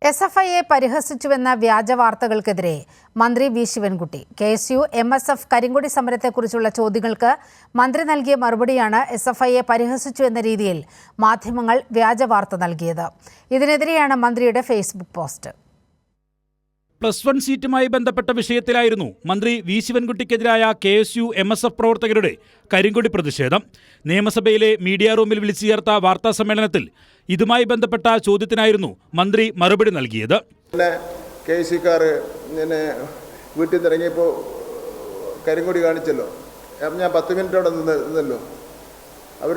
SFIയെ പരിഹസിച്ചുവെന്ന വ്യാജ വാർത്തകൾക്കെതിരെ മന്ത്രി V Sivankutty KSU MSF കരിങ്കൊടി സമരത്തെക്കുറിച്ചുള്ള ചോദ്യങ്ങൾക്ക് മന്ത്രി നൽകിയ മറുപടിയാണ് SFIയെ പരിഹസിച്ചുവെന്ന രീതിയിൽ മാധ്യമങ്ങൾ വ്യാജ വാർത്ത നൽകിയത്. ഇതിനെതിരെയാണ് മന്ത്രിയുടെ ഫേസ്ബുക്ക് പോസ്റ്റ്. +1 സീറ്റുമായി ബന്ധപ്പെട്ട വിഷയത്തിലായിരുന്നു മന്ത്രി വി ശിവൻകുട്ടിക്കെതിരായ KSU MSF പ്രവർത്തകരുടെ കരിങ്കൊടി പ്രതിഷേധം. നിയമസഭയിലെ മീഡിയ റൂമിൽ വിളിച്ചു ചേർത്ത വാർത്താ സമ്മേളനത്തിൽ ഇതുമായി ബന്ധപ്പെട്ട ചോദ്യത്തിനായിരുന്നു മന്ത്രി മറുപടി നൽകിയത്. KSUക്കാർ വീട്ടിൽ നിന്ന് ഇറങ്ങിയപ്പോൾ കരിങ്കൊടി കാണിച്ചല്ലോ. ഞാൻ 10 മിനിറ്റ് അവിടെ നിന്നല്ലോ. അവർ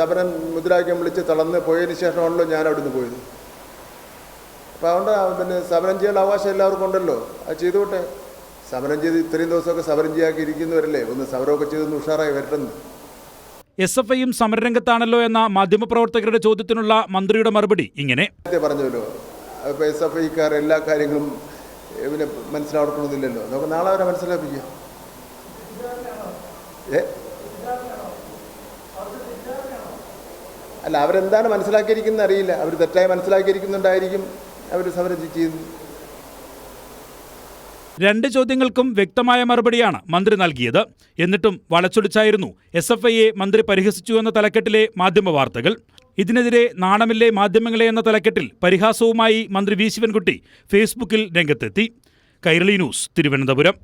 സമരം മുദ്രാവാക്യം വിളിച്ച് തളർന്ന് പോയതിന് ശേഷമാണല്ലോ ഞാൻ അവിടെ നിന്ന് പോയത്. അപ്പോൾ അതുകൊണ്ട് സമരം ചെയ്യാൻ അവകാശം എല്ലാവർക്കും ഉണ്ടല്ലോ. അത് ചെയ്തോട്ടെ. സമരം ചെയ്ത് ഇത്രയും ദിവസമൊക്കെ സമരം ചെയ്യാക്കി ഇരിക്കുന്നവരല്ലേ, ഒന്ന് സമരമൊക്കെ ചെയ്തൊന്ന് ഉഷാറായി വരട്ടെന്ന്. SFIയും സമരരംഗത്താണല്ലോ എന്ന മാധ്യമപ്രവർത്തകരുടെ ചോദ്യത്തിനുള്ള മന്ത്രിയുടെ മറുപടി ഇങ്ങനെ പറഞ്ഞല്ലോ. ഇപ്പോൾ SFIക്കാർ എല്ലാ കാര്യങ്ങളും മനസ്സിലാക്കണമെന്നില്ലല്ലോ. നമുക്ക് നാളെ അവരെ മനസ്സിലാപ്പിക്കാം. അല്ല, അവരെന്താണ് മനസ്സിലാക്കിയിരിക്കുന്നത് അറിയില്ല. അവർ തെറ്റായി മനസ്സിലാക്കിയിരിക്കുന്നുണ്ടായിരിക്കും അവർ സമരം ചെയ്യുന്നു. 2 ചോദ്യങ്ങൾക്കും വ്യക്തമായ മറുപടിയാണ് മന്ത്രി നൽകിയത്. എന്നിട്ടും വളച്ചൊടിച്ചായിരുന്നു SFIയെ മന്ത്രി പരിഹസിച്ചു എന്ന തലക്കെട്ടിലെ മാധ്യമ വാർത്തകൾ. ഇതിനെതിരെ നാണമില്ലേ മാധ്യമങ്ങളെ എന്ന തലക്കെട്ടിൽ പരിഹാസവുമായി മന്ത്രി വി ശിവൻകുട്ടി ഫേസ്ബുക്കിൽ രംഗത്തെത്തി. കൈരളി ന്യൂസ്, തിരുവനന്തപുരം.